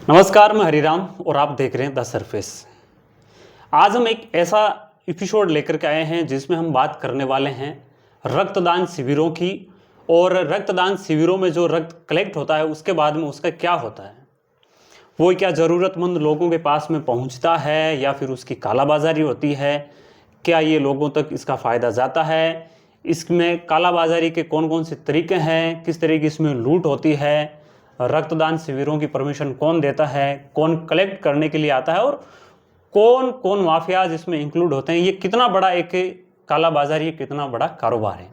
नमस्कार, मैं हरिराम और आप देख रहे हैं द सरफेस। आज हम एक ऐसा एपिसोड लेकर के आए हैं जिसमें हम बात करने वाले हैं रक्तदान शिविरों की। और रक्तदान शिविरों में जो रक्त कलेक्ट होता है उसके बाद में उसका क्या होता है, वो क्या ज़रूरतमंद लोगों के पास में पहुंचता है या फिर उसकी कालाबाजारी होती है, क्या ये लोगों तक इसका फ़ायदा जाता है, इसमें कालाबाजारी के कौन कौन से तरीके हैं, किस तरह की इसमें लूट होती है, रक्तदान शिविरों की परमिशन कौन देता है, कौन कलेक्ट करने के लिए आता है और कौन कौन माफियाज इसमें इंक्लूड होते हैं, ये कितना बड़ा एक कालाबाजारी, कितना बड़ा कारोबार है।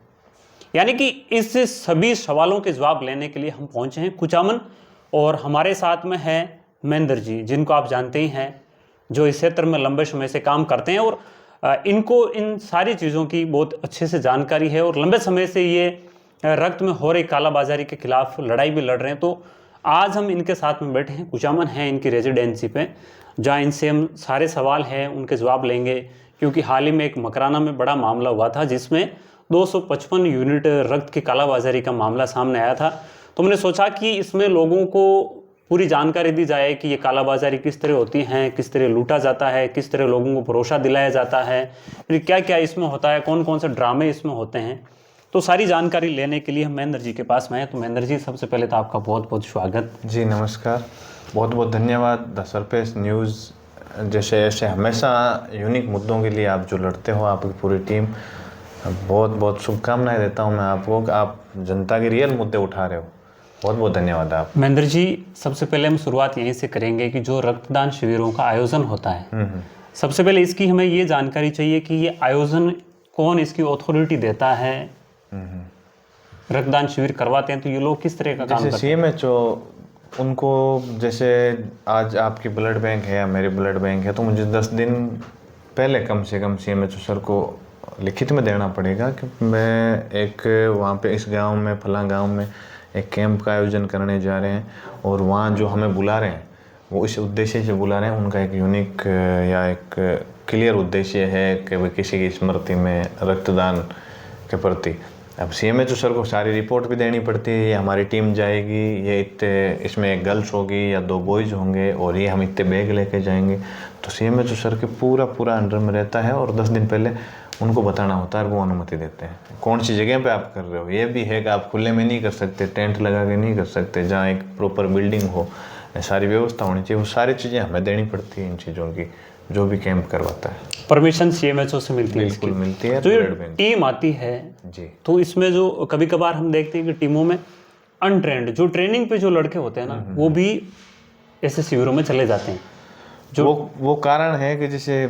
यानी कि इस सभी सवालों के जवाब लेने के लिए हम पहुंचे हैं कुचामन और हमारे साथ में है महेंद्र जी, जिनको आप जानते ही हैं, जो इस क्षेत्र में लंबे समय से काम करते हैं और इनको इन सारी चीज़ों की बहुत अच्छे से जानकारी है और लंबे समय से ये रक्त में हो रही कालाबाजारी के खिलाफ लड़ाई भी लड़ रहे हैं। तो आज हम इनके साथ में बैठे हैं, कुचामन है इनकी रेजिडेंसी पे, जहाँ इनसे हम सारे सवाल हैं उनके जवाब लेंगे। क्योंकि हाल ही में एक मकराना में बड़ा मामला हुआ था जिसमें 255 यूनिट रक्त की कालाबाजारी का मामला सामने आया था। तो हमने सोचा कि इसमें लोगों को पूरी जानकारी दी जाए कि ये कालाबाजारी किस तरह होती है, किस तरह लूटा जाता है, किस तरह लोगों को भरोसा दिलाया जाता है, फिर क्या क्या इसमें होता है, कौन कौन से ड्रामे इसमें होते हैं। तो सारी जानकारी लेने के लिए हम महेंद्र जी के पास में हैं। तो महेंद्र जी, सबसे पहले तो आपका बहुत बहुत स्वागत। जी नमस्कार, बहुत बहुत धन्यवाद। द सरफेस न्यूज़ जैसे ऐसे हमेशा यूनिक मुद्दों के लिए आप जो लड़ते हो, आपकी पूरी टीम, बहुत बहुत शुभकामनाएं देता हूं मैं आपको कि आप जनता के रियल मुद्दे उठा रहे हो। बहुत बहुत धन्यवाद आप। महेंद्र जी, सबसे पहले हम शुरुआत यहीं से करेंगे कि जो रक्तदान शिविरों का आयोजन होता है, सबसे पहले इसकी हमें ये जानकारी चाहिए कि ये आयोजन कौन इसकी अथॉरिटी देता है। रक्तदान शिविर करवाते हैं तो ये लोग किस तरह का काम करते हैं? CMHO उनको, जैसे आज आपकी ब्लड बैंक है या मेरी ब्लड बैंक है, तो मुझे 10 दिन पहले कम से कम CMHO सर को लिखित में देना पड़ेगा कि मैं एक वहाँ पे इस गांव में, फला गांव में एक कैंप का आयोजन करने जा रहे हैं और वहाँ जो हमें बुला रहे हैं वो इस उद्देश्य से बुला रहे हैं। उनका एक यूनिक या एक क्लियर उद्देश्य है कि भाई किसी की स्मृति में रक्तदान के प्रति। अब CMHO सर को सारी रिपोर्ट भी देनी पड़ती है, ये हमारी टीम जाएगी, ये इतने इसमें एक गर्ल्स होगी या 2 बॉयज़ होंगे और ये हम इतने बैग लेके जाएंगे। तो CMHO सर के पूरा अंडर में रहता है और 10 दिन पहले उनको बताना होता है, वो अनुमति देते हैं। कौन सी जगह पे आप कर रहे हो, ये भी है कि आप खुले में नहीं कर सकते, टेंट लगा के नहीं कर सकते, जहाँ एक प्रॉपर बिल्डिंग हो, सारी व्यवस्था होनी चाहिए। वो सारी चीज़ें हमें देनी पड़ती है इन चीज़ों की, जो भी कैंप करवाता है। परमिशन CMHO से मिलती है? बिल्कुल मिलती है। तो ये टीम आती है जी, तो इसमें जो कभी कभार हम देखते हैं कि टीमों में अनट्रेंड, जो ट्रेनिंग पे जो लड़के होते हैं ना, वो भी ऐसे शिविरों में चले जाते हैं। जो वो कारण है कि जैसे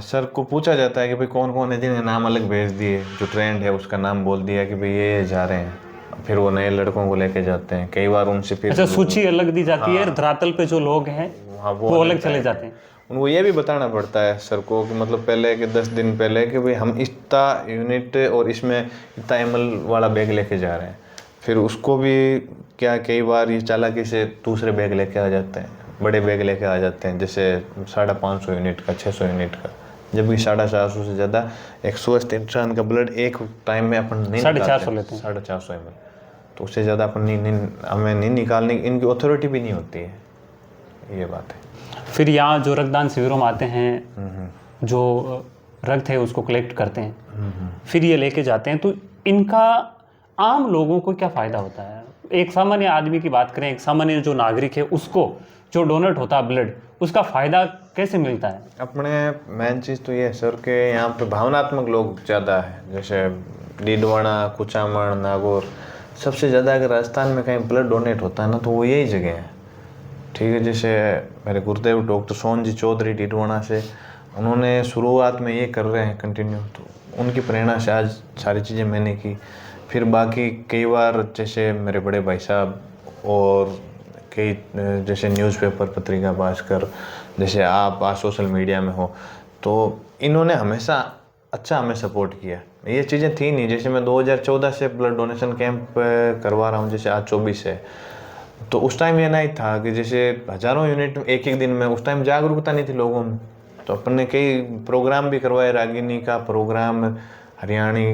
सर को पूछा जाता है कि भाई कौन कौन है, जिन्हें नाम अलग भेज दिए, जो ट्रेंड है उसका नाम बोल दिया कि भाई ये जा रहे हैं, फिर वो नए लड़कों को लेके जाते हैं। कई बार उनसे फिर अच्छा, सूची अलग दी जाती है, धरातल पे जो लोग हैं वो अलग चले जाते हैं। उनको ये भी बताना पड़ता है सर को कि मतलब पहले के 10 दिन पहले कि भाई हम इतना यूनिट और इसमें इतना ml वाला बैग लेके जा रहे हैं। फिर उसको भी क्या, कई बार ये चालाकी से दूसरे बैग लेके आ जाते हैं, बड़े बैग लेके आ जाते हैं, जैसे 550 यूनिट का, 600 यूनिट का, जबकि 450 से ज़्यादा एक स्वस्थ इंसान का ब्लड एक टाइम में अपन नहीं 450 लेते हैं, 450 ml, तो उससे ज़्यादा अपन हमें नहीं निकालने, इनकी अथॉरिटी भी नहीं होती है, ये बात है। फिर यहाँ जो रक्तदान शिविरों में आते हैं, जो रक्त है उसको कलेक्ट करते हैं, फिर ये लेके जाते हैं, तो इनका आम लोगों को क्या फ़ायदा होता है? एक सामान्य आदमी की बात करें, एक सामान्य जो नागरिक है, उसको जो डोनेट होता है ब्लड, उसका फ़ायदा कैसे मिलता है? अपने मेन चीज़ तो ये है सर के यहाँ पे भावनात्मक लोग ज़्यादा है, जैसे डीडवाना, कुचामन, नागौर, सबसे ज़्यादा अगर राजस्थान में कहीं ब्लड डोनेट होता है ना तो वो यही जगह है। ठीक है, जैसे मेरे गुरुदेव डॉक्टर सोहन जी चौधरी डीडवाना से, उन्होंने शुरुआत में ये कर रहे हैं कंटिन्यू, तो उनकी प्रेरणा से आज सारी चीज़ें मैंने की। फिर बाकी कई बार जैसे मेरे बड़े भाई साहब और कई जैसे न्यूज़पेपर, पत्रिका, भास्कर, जैसे आप आज सोशल मीडिया में हो, तो इन्होंने हमेशा अच्छा हमें सपोर्ट किया। ये चीज़ें थी नहीं, जैसे मैं 2014 से ब्लड डोनेशन कैंप करवा रहा हूँ, जैसे आज 24 है, तो उस टाइम ये नहीं था कि जैसे हज़ारों यूनिट एक एक दिन में, उस टाइम जागरूकता नहीं थी लोगों में। तो अपन ने कई प्रोग्राम भी करवाए, रागिनी का प्रोग्राम, हरियाणी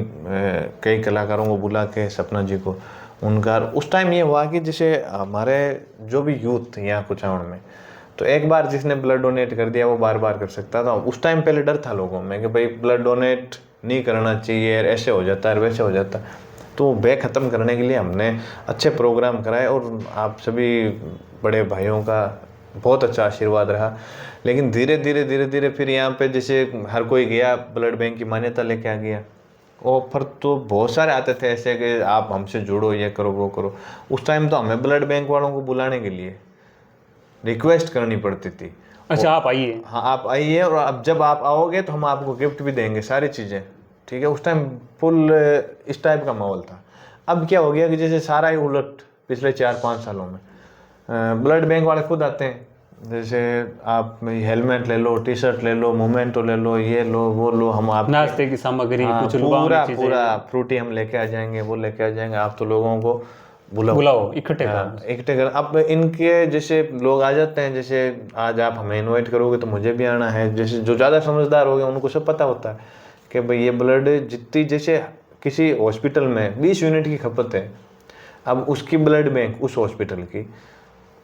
कई कलाकारों को बुला के, सपना जी को, उनका उस टाइम ये हुआ कि जैसे हमारे जो भी यूथ थे यहाँ कुचामण में, तो एक बार जिसने ब्लड डोनेट कर दिया वो बार बार कर सकता था। उस टाइम पहले डर था लोगों में कि भाई ब्लड डोनेट नहीं करना चाहिए, ऐसे हो जाता है वैसे हो जाता है। तो भय ख़त्म करने के लिए हमने अच्छे प्रोग्राम कराए और आप सभी बड़े भाइयों का बहुत अच्छा आशीर्वाद रहा। लेकिन धीरे धीरे फिर यहाँ पे जैसे हर कोई गया, ब्लड बैंक की मान्यता लेके आ गया। ऑफर तो बहुत सारे आते थे ऐसे कि आप हमसे जुड़ो, ये करो वो करो। उस टाइम तो हमें ब्लड बैंक वालों को बुलाने के लिए रिक्वेस्ट करनी पड़ती थी। अच्छा, आप आइए। हाँ, आप आइए, और अब जब आप आओगे तो हम आपको गिफ्ट भी देंगे, सारी चीज़ें, ठीक है। उस टाइम फुल इस टाइप का माहौल था। अब क्या हो गया कि जैसे सारा ही उलट पिछले 4-5 सालों में ब्लड बैंक वाले खुद आते हैं। जैसे आप हेलमेट ले लो, टी शर्ट ले लो, मोमेंटो ले लो, ये लो वो लो, हम आप नाश्ते की सामग्री, कुछ पूरा फ्रूटी हम लेके आ जाएंगे, वो लेके आ जाएंगे। आप तो लोगों को बुलाओ, इकट्ठे करो। इकट्ठे कर। अब इनके जैसे लोग आ जाते हैं, जैसे आज आप हमें इनवाइट करोगे तो मुझे भी आना है। जैसे जो ज़्यादा समझदार हो गए उनको सब पता होता है कि भाई ये ब्लड जितनी, जैसे किसी हॉस्पिटल में 20 यूनिट की खपत है, अब उसकी ब्लड बैंक उस हॉस्पिटल की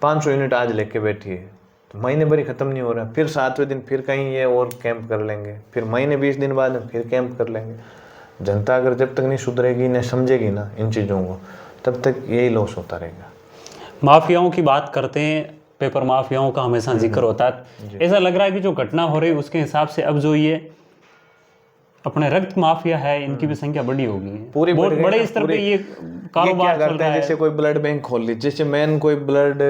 500 यूनिट आज लेके बैठी है, तो महीने भर ही ख़त्म नहीं हो रहा। फिर 7वें दिन फिर कहीं ये और कैंप कर लेंगे, फिर महीने 20 दिन बाद में फिर कैंप कर लेंगे। जनता अगर जब तक नहीं सुधरेगी, नहीं समझेगी ना इन चीज़ों को, तब तक यही लॉस होता रहेगा। माफियाओं की बात करते हैं, पेपर माफियाओं का हमेशा जिक्र होता है। ऐसा लग रहा है कि जो घटना हो रही है उसके हिसाब से अब जो ये अपने रक्त माफिया है, इनकी भी संख्या बड़ी होगी। पूरी बहुत बड़े स्तर पे ये कारोबार चल रहा है। जैसे कोई ब्लड बैंक खोल ली, जैसे मेन कोई ब्लड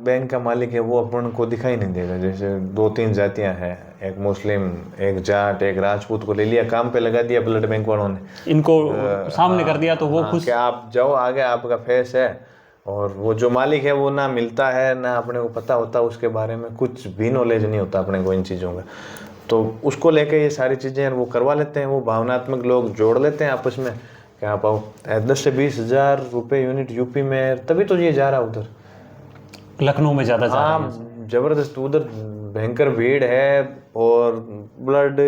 बैंक का मालिक है वो अपन को दिखाई नहीं देगा। जैसे 2-3 जातियां हैं, एक मुस्लिम, एक जाट, एक राजपूत को ले लिया, काम पे लगा दिया ब्लड बैंक वालों ने, इनको सामने कर दिया तो वो खुश कि आप जाओ आगे, आपका फेस है। और वो जो मालिक है वो ना मिलता है, ना अपने को पता होता उसके बारे में, कुछ भी नॉलेज नहीं होता अपने को इन चीज़ों का। तो उसको लेके ये सारी चीज़ें वो करवा लेते हैं। वो भावनात्मक लोग जोड़ लेते हैं आपस में कि आप आओ। 10 से 20 हज़ार रुपये यूनिट यूपी में, तभी तो ये जा रहा उधर। लखनऊ में ज़्यादा जा रहा है। हाँ, जबरदस्त उधर भयंकर भीड़ है और ब्लड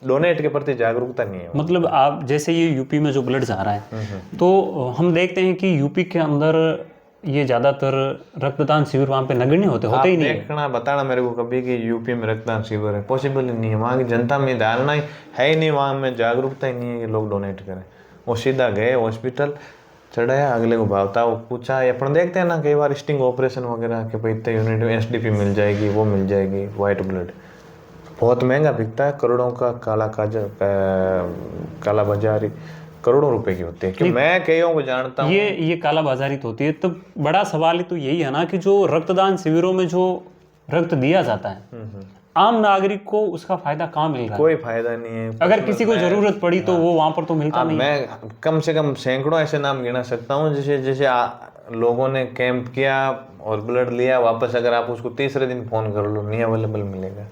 डोनेट के प्रति जागरूकता नहीं है। मतलब आप जैसे ये यूपी में जो ब्लड जा रहा है, तो हम देखते हैं कि यूपी के अंदर ये ज़्यादातर रक्तदान शिविर वहाँ पे नगण्य होते ही नहीं है। देखना, बताना मेरे को कभी कि यूपी में रक्तदान शिविर है, पॉसिबल ही नहीं है। वहाँ की जनता में धारणा ही है ही नहीं, वहाँ में जागरूकता ही नहीं है कि लोग डोनेट करें। वो सीधा गए हॉस्पिटल, चढ़ाया, अगले को भावता वो पूछा। अपन देखते हैं ना कई बार स्टिंग ऑपरेशन वगैरह कि भाई इतने यूनिट में SDP मिल जाएगी, वो मिल जाएगी, वाइट ब्लड बहुत महंगा बिकता है, करोड़ों का काला बाजारी करोड़ों रुपए की होती है। कि मैं कईयों को जानता हूँ ये काला बाजारी तो होती है। तो बड़ा सवाल तो यही है ना कि जो रक्तदान शिविरों में जो रक्त दिया जाता है, आम नागरिक को उसका फायदा कहाँ मिल रहा है? कोई फायदा नहीं है। अगर किसी को जरूरत पड़ी तो वो वहां पर तो मिलता नहीं। मैं कम से कम सैकड़ों ऐसे नाम गिना सकता हूँ जैसे लोगों ने कैंप किया और ब्लड लिया, वापस अगर आप उसको तीसरे दिन फोन कर लो, नहीं अवेलेबल मिलेगा,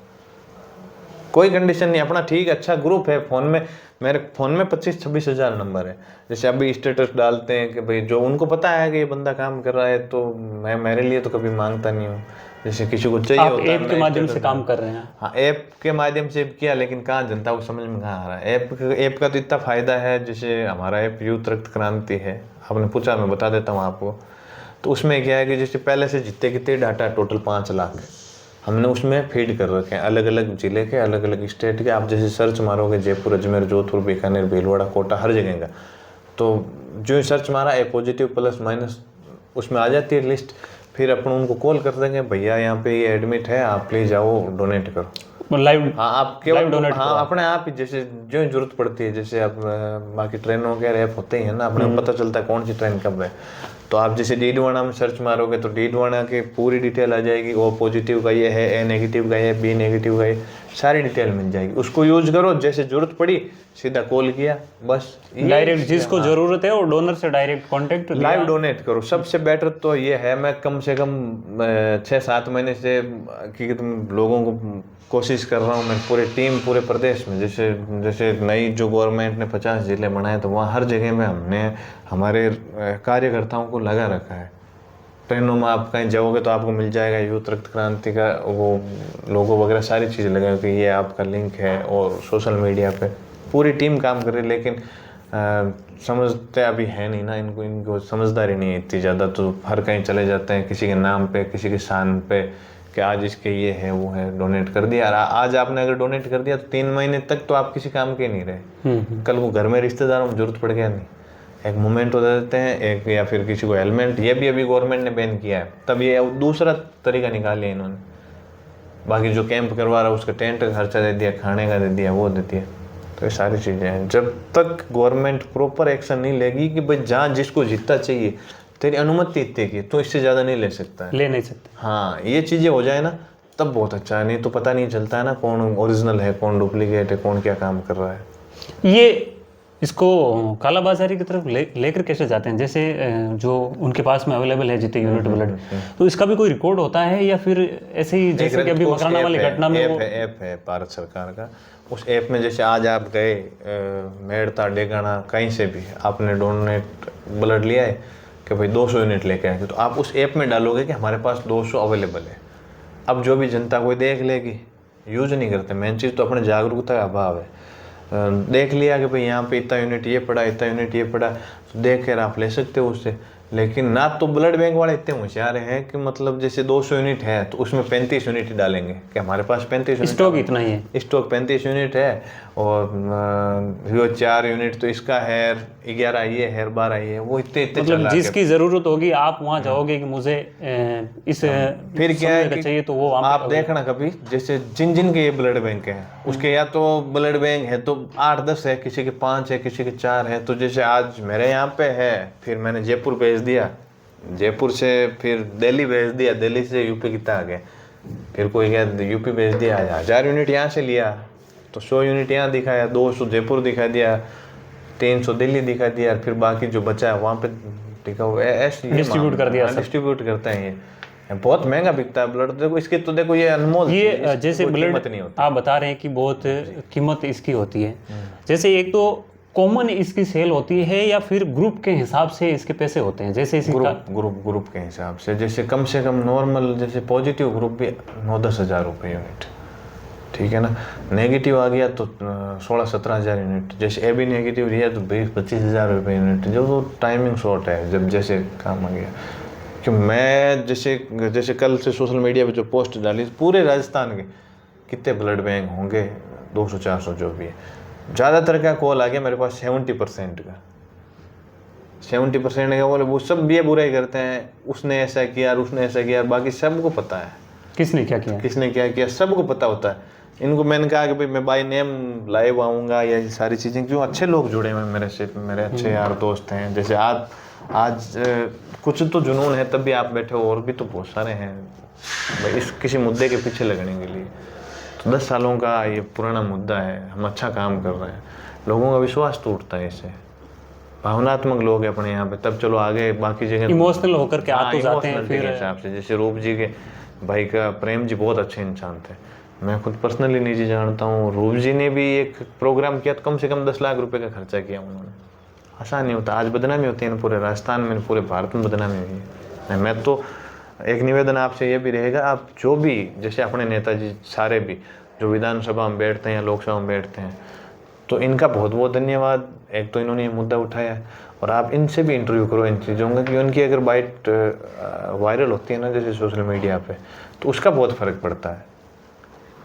कोई कंडीशन नहीं। अपना ठीक अच्छा ग्रुप है फोन में, मेरे फ़ोन में 25-26 हज़ार नंबर है। जैसे अभी स्टेटस डालते हैं कि भाई जो उनको पता है कि ये बंदा काम कर रहा है, तो मैं मेरे लिए तो कभी मांगता नहीं हूँ। जैसे किसी को चाहिए होता है, ऐप के माध्यम से काम कर रहे हैं। हाँ, ऐप के माध्यम से किया, लेकिन कहाँ जनता को समझ में कहाँ आ रहा है। ऐप का तो इतना फ़ायदा है, जैसे हमारा ऐप यूथ रक्त क्रांति है, आपने पूछा मैं बता देता हूँ आपको। तो उसमें क्या है कि जैसे पहले से जितने कितने डाटा टोटल 5 लाख हमने उसमें फीड कर रखे हैं, अलग अलग जिले के, अलग अलग स्टेट के। आप जैसे सर्च मारोगे जयपुर, अजमेर, जोधपुर, बीकानेर, भीलवाड़ा, कोटा, हर जगह का, तो जो सर्च मारा ए पॉजिटिव प्लस माइनस उसमें आ जाती है लिस्ट। फिर अपन उनको कॉल कर देंगे, भैया यहाँ पे ये एडमिट है, आप प्लीज़ आओ डोनेट करो लाइव। हाँ, आप केवल डोनेट, हाँ, अपने आप ही जैसे जो जरूरत पड़ती है। जैसे आप बाकी ट्रेनों के ऐप होते ही है ना, अपने पता चलता है कौन सी ट्रेन कब है। तो आप जैसे डीडवाना में सर्च मारोगे तो डीडवाना की पूरी डिटेल आ जाएगी। ओ पॉजिटिव का ये है, ए नेगेटिव का ये, बी नेगेटिव का ये, सारी डिटेल मिल जाएगी। उसको यूज करो, जैसे जरूरत पड़ी सीधा कॉल किया, बस डायरेक्ट जिसको जरूरत है वो डोनर से डायरेक्ट कांटेक्ट, लाइव डोनेट करो। सबसे बेटर तो ये है, मैं कम से कम 6-7 महीने से कि तुम लोगों को कोशिश कर रहा हूँ, मैं पूरी टीम पूरे प्रदेश में, जैसे नई जो गवर्नमेंट ने 50 जिले बनाए, तो वहाँ हर जगह में हमने हमारे कार्यकर्ताओं को लगा रखा है। ट्रेनों में आप कहीं जाओगे तो आपको मिल जाएगा यूथ रक्त क्रांति का वो लोगो वगैरह, सारी चीज़ें लगाए कि ये आपका लिंक है। और सोशल मीडिया पे पूरी टीम काम कर रही है। लेकिन समझते अभी है नहीं ना, इनको समझदारी नहीं है इतनी ज़्यादा, तो हर कहीं चले जाते हैं किसी के नाम पे, किसी के शान पे, कि आज इसके ये है वो है, डोनेट कर दिया। आज आपने अगर डोनेट कर दिया तो 3 महीने तक तो आप किसी काम के नहीं रहे। कल को घर में रिश्तेदारों में जरूरत पड़ गया नहीं, एक मोमेंट हो देते हैं एक, या फिर किसी को हेलमेट, ये भी अभी गवर्नमेंट ने बैन किया है, तब ये दूसरा तरीका निकाल लिया इन्होंने। बाकी जो कैंप करवा रहा है उसका टेंट का खर्चा दे दिया, खाने का दे दिया, वो दे दिया। तो ये सारी चीज़ें हैं, जब तक गवर्नमेंट प्रॉपर एक्शन नहीं लेगी कि भाई जहाँ जिसको जितना चाहिए, तेरी अनुमति इतने की, तो इससे ज़्यादा नहीं ले सकता है, ले नहीं सकते। हाँ, ये चीज़ें हो जाए ना तब बहुत अच्छा है, नहीं तो पता नहीं चलता है ना कौन ओरिजिनल है, कौन डुप्लीकेट है, कौन क्या काम कर रहा है। ये इसको कालाबाजारी की तरफ लेकर कैसे जाते हैं? जैसे जो उनके पास में अवेलेबल है जितने यूनिट ब्लड, तो इसका भी कोई रिकॉर्ड होता है या फिर ऐसे ही जैसे कि अभी मकराना वाली घटना में वो ऐप है भारत सरकार का, उस ऐप में जैसे आज आप गए मेड़ता डेगाना कहीं से भी आपने डोनेट ब्लड लिया है कि भाई 200 यूनिट लेके आए, तो आप उस ऐप में डालोगे कि हमारे पास 200 अवेलेबल है। अब जो भी जनता कोई देख लेगी, यूज नहीं करते, मेन चीज़ तो अपने जागरूकता का अभाव है। देख लिया कि भाई यहाँ पे इतना यूनिट ये पड़ा, इतना यूनिट ये पड़ा, तो देख कर आप ले सकते हो उससे। लेकिन ना तो ब्लड बैंक वाले इतने होशियार हैं कि मतलब जैसे 200 यूनिट है तो उसमें 35 यूनिट ही डालेंगे कि हमारे पास 35 यूनिट स्टॉक इतना ही है, स्टॉक 35 यूनिट है, और जो 4 यूनिट तो इसका है, 11 ये है, 12 ये है, वो इतने मतलब जिसकी जरूरत होगी आप वहाँ जाओगे कि मुझे इस फिर क्या है कि चाहिए, तो वो आप देखना कभी जैसे जिन जिन के ये ब्लड बैंक है उसके या तो ब्लड बैंक है तो 8-10 है, किसी के 5 है, किसी के 4 है। तो जैसे आज मेरे यहाँ पे है, फिर मैंने जयपुर भेज दिया, जयपुर से फिर दिल्ली भेज दिया, दिल्ली से यूपी कितना आ गया, फिर कोई क्या यूपी भेज दिया, 1000 यूनिट यहाँ से लिया तो 100 यूनिट यहाँ दिखाया, 200 जयपुर दिखा दिया, 300 दिल्ली दिखा दिया, फिर बाकी जो बचा है वहाँ पे टिका हुआ ऐसे डिस्ट्रीब्यूट कर दिया। डिस्ट्रीब्यूट करते हैं ये बहुत महंगा बिकता है ब्लड। देखो इसके तो देखो ये अनमोल, ये जैसे ब्लड नहीं होती, आप बता रहे हैं कि बहुत कीमत इसकी होती है। जैसे एक तो कॉमन इसकी सेल होती है या फिर ग्रुप के हिसाब से इसके पैसे होते हैं? जैसे इसी ग्रुप के हिसाब से, जैसे कम से कम नॉर्मल जैसे पॉजिटिव ग्रुप भी 9-10 हज़ार रुपये यूनिट, ठीक है ना। नेगेटिव आ गया तो 16-17 हज़ार यूनिट, जैसे ए बी नेगेटिव लिया तो 20-25 हज़ार रुपये यूनिट, जब वो टाइमिंग शॉर्ट है, जब जैसे काम आ गया। कि मैं जैसे कल से सोशल मीडिया पे जो पोस्ट डाली, पूरे राजस्थान के कितने ब्लड बैंक होंगे, 200-400 जो भी है, ज़्यादातर का कॉल आ गया मेरे पास 70% का, 70% का बोले वो सब ये बुराई करते हैं, उसने ऐसा किया, उसने ऐसा किया, बाकी सबको पता है किसने क्या किया, सबको पता होता है। इनको मैंने कहा कि भाई मैं बाय नेम लाइव आऊँगा, या ये सारी चीज़ें, जो अच्छे लोग जुड़े हुए मेरे से, मेरे अच्छे यार दोस्त हैं, जैसे आज कुछ तो जुनून है तब भी आप बैठे हो, और भी तो बहुत सारे हैं भाई इस किसी मुद्दे के पीछे लगने के लिए। तो 10 सालों का ये पुराना मुद्दा है, हम अच्छा काम कर रहे हैं, लोगों का विश्वास टूटता है इससे। भावनात्मक लोग हैं अपने यहाँ पे, तब चलो आगे बाकी जगह इमोशनल होकर के आ तो जाते हैं फिर हिसाब से। जैसे रूप जी के भाई का प्रेम जी बहुत अच्छे इंसान थे, मैं खुद पर्सनली निजी जानता हूँ। रूप जी ने भी एक प्रोग्राम किया तो कम से कम 10 लाख रुपए का खर्चा किया उन्होंने, आसान नहीं होता। आज बदनामी होती है पूरे राजस्थान में, पूरे भारत में बदनामी हुई है। मैं तो एक निवेदन आपसे ये भी रहेगा, आप जो भी जैसे अपने नेताजी सारे भी जो विधानसभा में बैठते हैं या लोकसभा में बैठते हैं, तो इनका बहुत बहुत धन्यवाद। एक तो इन्होंने ये मुद्दा उठाया है, और आप इनसे भी इंटरव्यू करो इन चीज़ों का, कि उनकी अगर बाइट वायरल होती है ना जैसे सोशल मीडिया पे, तो उसका बहुत फ़र्क पड़ता है।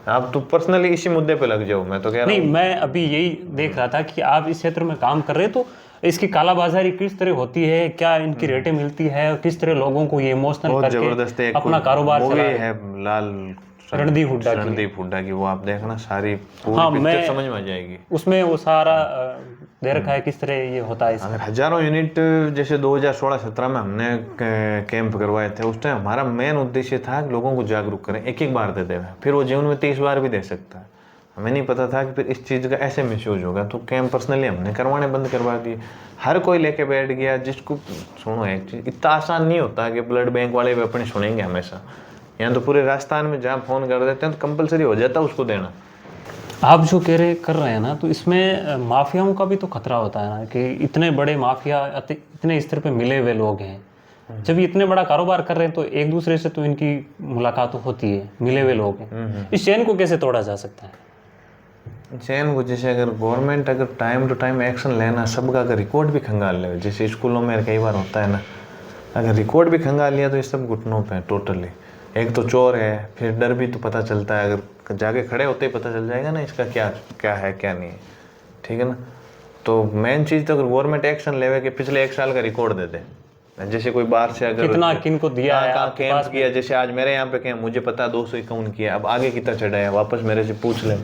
आप तो पर्सनली इसी मुद्दे पे लग जाओ, मैं तो कह रहा हूँ। नहीं, मैं अभी यही देख रहा था कि आप इस क्षेत्र में काम कर रहे हैं, तो इसकी कालाबाजारी किस तरह होती है, क्या इनकी रेटें मिलती है, और किस तरह लोगों को ये इमोशनल करके अपना कारोबार चला रहे हैं। है लाल रणदीप हुड्डा की, वो आप देखना सारी पूरी पिक्चर समझ में आ जाएगी। उसमें वो सारा दे रखा है किस तरह ये होता है। अगर हजारों यूनिट जैसे 2016-17 में हमने कैंप करवाए थे, उस टाइम हमारा मेन उद्देश्य था कि लोगों को जागरूक करें, एक बार दे दें, फिर वो जीवन में 30 बार भी दे सकता है। हमें नहीं पता था कि फिर इस चीज़ का ऐसे मिसयूज होगा, तो कैंप पर्सनली हमने करवाने बंद करवा दिए। हर कोई लेके बैठ गया, जिसको सुनो एक चीज़, इतना आसान नहीं होता कि ब्लड बैंक वाले भी अपने सुनेंगे हमेशा। यहाँ तो पूरे राजस्थान में जहाँ फ़ोन कर देते हैं तो कंपलसरी हो जाता है उसको देना। आप जो कर रहे हैं ना, तो इसमें माफियाओं का भी तो खतरा होता है ना, कि इतने बड़े माफिया इतने स्तर पे मिले हुए लोग हैं। जब ये इतने बड़ा कारोबार कर रहे हैं तो एक दूसरे से तो इनकी मुलाकात होती है, मिले हुए लोग हैं। इस चेन को कैसे तोड़ा जा सकता है? चैन को जैसे अगर गवर्नमेंट अगर टाइम टू टाइम एक्शन लेना, सबका अगर रिकॉर्ड भी खंगाल ले, जैसे स्कूलों में कई बार होता है ना, अगर रिकॉर्ड भी खंगाल लिया तो ये सब घुटनों पे टोटली। एक तो चोर है, फिर डर भी तो पता चलता है, अगर जाके खड़े होते ही पता चल जाएगा ना इसका क्या क्या है क्या नहीं है, ठीक है ना। तो मेन चीज़ तो अगर गवर्नमेंट एक्शन लेवे कि पिछले 1 साल का रिकॉर्ड दे दे, जैसे कोई बाहर से अगर कितना किनको दिया है कहाँ आपके कैंप पास किया, जैसे आज मेरे यहाँ पे क्या मुझे पता 251 किया, अब आगे कितना चढ़ा है वापस मेरे से पूछ ले,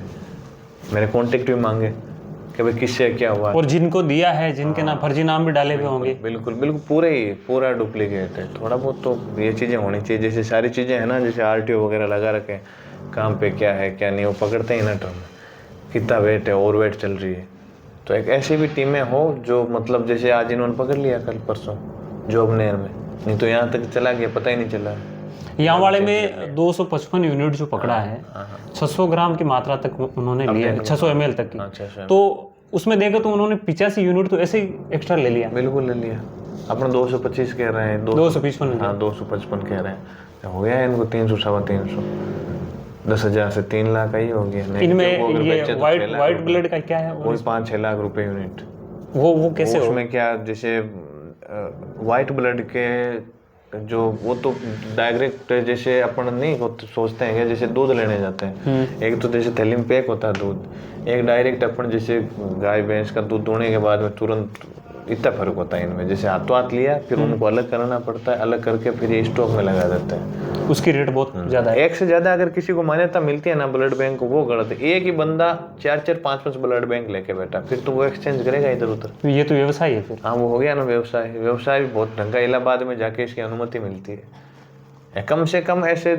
मेरे कॉन्टेक्ट भी मांगे कि भाई किससे क्या हुआ। और जिनको दिया है जिनके नाम फर्जी नाम भी डाले हुए होंगे। बिल्कुल बिल्कुल पूरा डुप्लीकेट है। थोड़ा बहुत तो ये चीज़ें होनी चाहिए, जैसे सारी चीज़ें हैं ना, जैसे आरटीओ वगैरह लगा रखे हैं, काम पे क्या है क्या नहीं वो पकड़ते ही ना, टर्म कितना वेट है, ओवर वेट चल रही है। तो एक ऐसी भी टीमें हो जो मतलब जैसे आज इन्होंने पकड़ लिया कल परसों जॉबनेर में, नहीं तो यहाँ तक चला गया पता ही नहीं चला। यहाँ वाले में 255 यूनिट जो पकड़ा है, 600 ग्राम की मात्रा तक उन्होंने लिया, 600 ml तक की। तो उसमें देखा तो उन्होंने 85 यूनिट तो ऐसे ही एक्स्ट्रा ले लिया। बिल्कुल ले लिया। अपना 225 कह रहे हैं, 255। हाँ 255 कह रहे हैं, हो गया है इनको 300 सवा 300, 10,000 से 3 लाख ही हो गया। इनमें ये वाइट ब्लड का क्या है, वही 5-6 लाख रुपए यूनिट। वो कैसे हो? उसमें क्या, जैसे वाइट ब्लड के जो वो तो डायरेक्ट जैसे अपन नहीं सोचते हैं, जैसे दूध लेने जाते हैं, एक तो जैसे थैली में पैक होता है दूध, एक डायरेक्ट अपन जैसे गाय भैंस का दूध दुहने के बाद में तुरंत, इतना फर्क होता है इनमें। जैसे हाथों हाथ लिया फिर उनको अलग करना पड़ता है, अलग करके फिर ये स्टॉक में लगा देते हैं। उसकी रेट बहुत ज़्यादा है। एक से ज़्यादा अगर किसी को मान्यता मिलती है ना ब्लड बैंक को, वो गलत है। एक ही बंदा 4-4, 5-5 ब्लड बैंक लेके बैठा, फिर तो वो एक्सचेंज करेगा इधर उधर। ये तो व्यवसाय है फिर। हाँ वो हो गया ना व्यवसाय। व्यवसाय भी बहुत ढंग का, इलाहाबाद में जाके इसकी अनुमति मिलती है। कम से कम ऐसे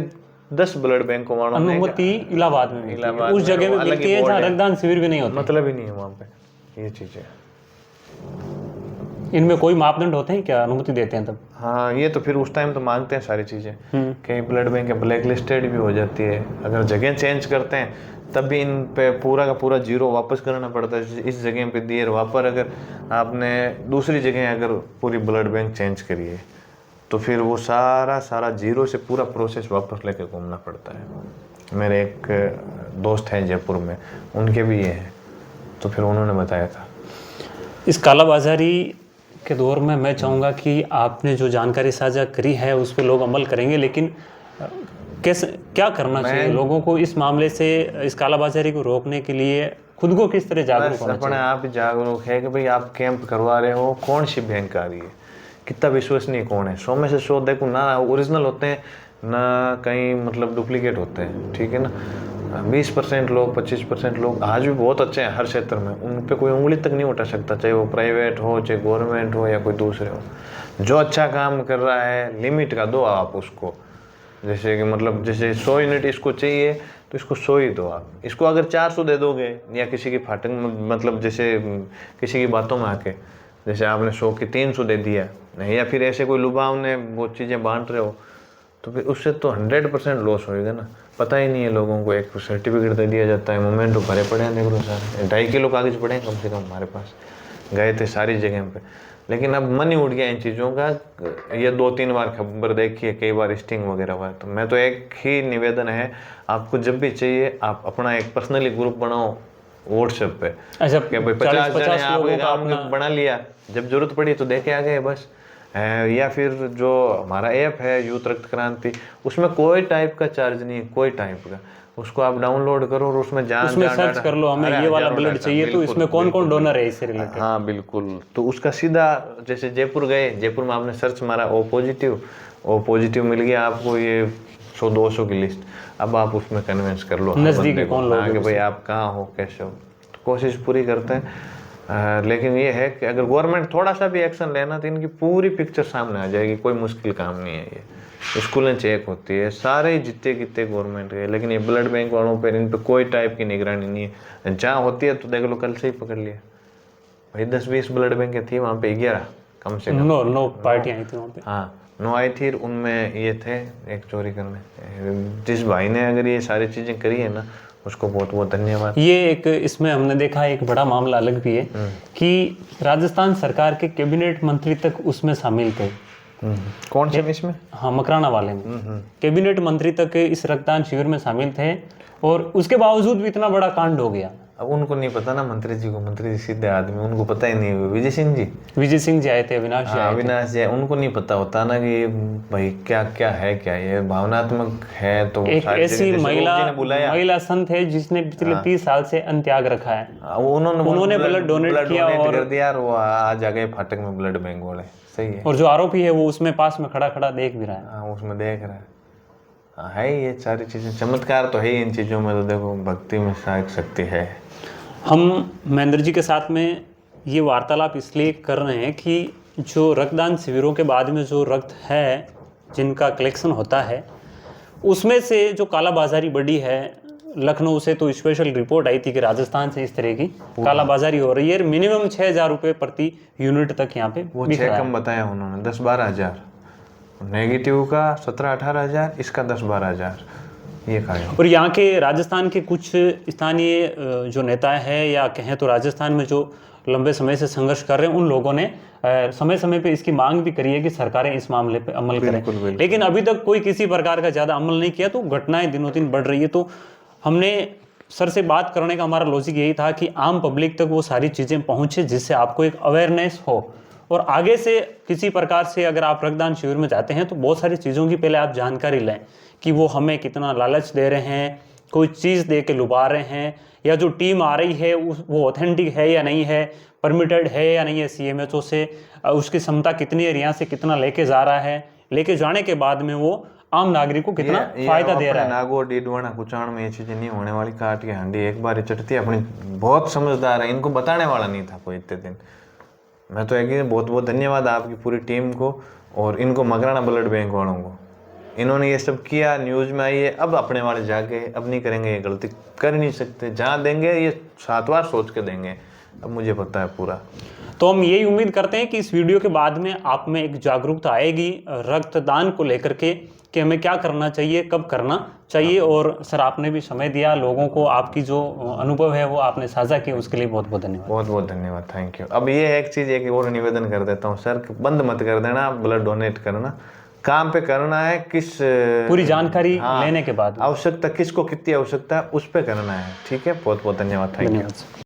10 ब्लड बैंक को अनुमति इलाहाबाद में मिलती है। उस जगह में मिलती है जहाँ रक्तदान शिविर भी नहीं होता, मतलब ही नहीं है वहाँ पे ये चीज़ें। इनमें कोई मापदंड होते हैं क्या, अनुमति देते हैं तब? हाँ ये तो फिर उस टाइम तो मांगते हैं सारी चीज़ें। कई ब्लड बैंक ब्लैक लिस्टेड भी हो जाती है, अगर जगह चेंज करते हैं तब भी इन पे पूरा का पूरा जीरो वापस करना पड़ता है। इस जगह पे दिए, वापस अगर आपने दूसरी जगह अगर पूरी ब्लड बैंक चेंज करी है तो फिर वो सारा जीरो से पूरा प्रोसेस वापस लेके घूमना पड़ता है। मेरे एक दोस्त हैं जयपुर में, उनके भी ये हैं, तो फिर उन्होंने बताया था। इस कालाबाजारी के दौर में मैं चाहूँगा कि आपने जो जानकारी साझा करी है उस पर लोग अमल करेंगे, लेकिन कैसे क्या करना चाहिए लोगों को इस मामले से, इस कालाबाजारी को रोकने के लिए खुद को किस तरह जागरूक होना चाहिए? अपने आप जागरूक है कि भाई आप कैंप करवा रहे हो, कौन सी बैंक आ रही है, कितना विश्वसनीय कौन है। 100 में से 100 देखो ना ओरिजिनल होते हैं ना कहीं मतलब डुप्लीकेट होते हैं, ठीक है ना। 20% लोग 25% लोग आज भी बहुत अच्छे हैं हर क्षेत्र में, उन पे कोई उंगली तक नहीं उठा सकता, चाहे वो प्राइवेट हो चाहे गवर्नमेंट हो या कोई दूसरे हो। जो अच्छा काम कर रहा है लिमिट का दो आप उसको, जैसे कि मतलब जैसे 100 यूनिट इसको चाहिए तो इसको 100 ही दो आप। इसको अगर 400 दे दोगे या किसी की फाटक मतलब जैसे किसी की बातों में आके जैसे आपने 100 की 300 दे दिया नहीं, या फिर ऐसे कोई लुभाव ने वो चीज़ें बांट रहे हो, तो फिर उससे तो 100% लॉस होएगा ना। पता ही नहीं है लोगों को, एक सर्टिफिकेट दे दिया जाता है, मोमेंटो भरे पड़े हैं देख लो सारे, 2.5 किलो कागज पड़े हैं कम से कम हमारे पास, गए थे सारी जगह पे। लेकिन अब मन ही उठ गया इन चीज़ों का। ये 2-3 बार खबर देखी है, कई बार स्टिंग वगैरह हुआ। तो मैं तो एक ही निवेदन है, आपको जब भी चाहिए आप अपना एक पर्सनली ग्रुप बनाओ व्हाट्सएप पे। अच्छा, क्या भाई 50 जने आपके गाँव में बना लिया, जब जरूरत पड़ी तो देखे आ गए बस। या फिर जो हमारा ऐप है यूथ रक्त क्रांति, उसमें कोई टाइप का चार्ज नहीं है, कोई टाइप का। उसको आप डाउनलोड करो और उसमें उसमें सर्च कर लो हमें ये वाला ब्लड चाहिए तो इसमें कौन कौन डोनर है इससे रिलेटेड। हाँ बिल्कुल, तो उसका सीधा जैसे जयपुर गए, जयपुर में आपने सर्च मारा ओ पॉजिटिव मिल गया आपको ये 100-200 की लिस्ट। अब आप उसमें कन्विंस कर लो नजदीक कौन लोग कि भाई आप कहाँ हो कैसे हो, तो कोशिश पूरी करते हैं। लेकिन ये है कि अगर गवर्नमेंट थोड़ा सा भी एक्शन लेना तो इनकी पूरी पिक्चर सामने आ जाएगी। कोई मुश्किल काम नहीं है ये। स्कूलें चेक होती है सारे जितने कितने गवर्नमेंट के, लेकिन ये ब्लड बैंक वालों पर इन पर कोई टाइप की निगरानी नहीं है। जहाँ होती है तो देख लो, कल से ही पकड़ लिया भाई 10-20 ब्लड बैंक थी वहाँ पे, 11 कम से कम 9 पार्टियाँ आई थी वहाँ पे। हाँ 9 आई थी, उनमें ये थे एक चोरी करने। जिस भाई ने अगर ये सारी चीज़ें करी है ना उसको बहुत बहुत धन्यवाद। ये एक इसमें हमने देखा एक बड़ा मामला अलग भी है कि राजस्थान सरकार के कैबिनेट मंत्री तक उसमें शामिल थे। कौन से इसमें? हाँ मकराना वाले में कैबिनेट मंत्री तक इस रक्तदान शिविर में शामिल थे, और उसके बावजूद भी इतना बड़ा कांड हो गया। अब उनको नहीं पता ना मंत्री जी को, मंत्री जी सीधे आदमी, उनको पता ही नहीं। विजय सिंह जी आए थे, अविनाश जी आए थे। अविनाश जी, उनको नहीं पता होता ना कि भाई क्या क्या है, क्या ये भावनात्मक है। तो एक ऐसी महिला संत है जिसने पिछले 30 साल से अंत्याग रखा है, उन्होंने ब्लड डोनेट किया और कर दिया, और वो आज आ गए फाटक में ब्लड बैंक वाले। सही है। और जो आरोपी है वो उसमें पास में खड़ा खड़ा देख भी रहा है। हाँ, उसमें देख रहा है। है ये सारी चीजें चमत्कार तो है ही इन चीजों में। तो देखो, भक्ति में सहायक शक्ति है। हम महेंद्र जी के साथ में ये वार्तालाप इसलिए कर रहे हैं कि जो रक्तदान शिविरों के बाद में जो रक्त है जिनका कलेक्शन होता है, उसमें से जो कालाबाजारी बढ़ी है, लखनऊ से तो स्पेशल रिपोर्ट आई थी कि राजस्थान से इस तरह की कालाबाजारी हो रही है। मिनिमम 6,000 रुपये प्रति यूनिट तक यहाँ पे वो 6 कम बताया उन्होंने, 10-12 हज़ार। नेगेटिव का 17-18 हज़ार, इसका 10-12 हज़ार ये कहा। और यहाँ के राजस्थान के कुछ स्थानीय जो नेता है, या कहें तो राजस्थान में जो लंबे समय से संघर्ष कर रहे हैं, उन लोगों ने समय समय पे इसकी मांग भी करी है कि सरकारें इस मामले पे अमल करें। लेकिन अभी तक कोई किसी प्रकार का ज़्यादा अमल नहीं किया, तो घटनाएं दिनों दिन बढ़ रही है। तो हमने सर से बात करने का हमारा लॉजिक यही था कि आम पब्लिक तक वो सारी चीज़ें पहुँचे जिससे आपको एक अवेयरनेस हो, और आगे से किसी प्रकार से अगर आप रक्तदान शिविर में जाते हैं तो बहुत सारी चीज़ों की पहले आप जानकारी लें कि वो हमें कितना लालच दे रहे हैं, कोई चीज़ दे के लुभा रहे हैं, या जो टीम आ रही है वो ऑथेंटिक है या नहीं है, परमिटेड है या नहीं है CMHO से, उसकी क्षमता कितनी है, यहाँ से कितना लेके जा रहा है, लेके जाने के बाद में वो आम नागरिक को कितना फायदा दे रहा है। नागौर, डीडवाना, कुचाण में ये चीज़ें नहीं होने वाली। काट के हंडी एक बार ही चटती है अपनी। बहुत समझदार है, इनको बताने वाला नहीं था कोई इतने दिन। मैं तो एक बहुत बहुत धन्यवाद आपकी पूरी टीम को और इनको मकराना ब्लड बैंक वालों को। इन्होंने ये सब किया, न्यूज़ में आई है। अब अपने वाले जाके अब नहीं करेंगे, ये गलती कर नहीं सकते। जहाँ देंगे ये 7 बार सोच के देंगे, अब मुझे पता है पूरा। तो हम यही उम्मीद करते हैं कि इस वीडियो के बाद में आप में एक जागरूकता आएगी रक्तदान को लेकर के, कि हमें क्या करना चाहिए, कब करना चाहिए। और सर, आपने भी समय दिया लोगों को, आपकी जो अनुभव है वो आपने साझा किया, उसके लिए बहुत बहुत धन्यवाद। बहुत बहुत धन्यवाद, थैंक यू। अब ये एक चीज़ एक और निवेदन कर देता हूँ सर, बंद मत कर देना ब्लड डोनेट करना। काम पे करना है, किस पूरी जानकारी लेने के बाद आवश्यकता, किसको कितनी आवश्यकता है उस पर करना है। ठीक है, बहुत बहुत धन्यवाद, थैंक यू।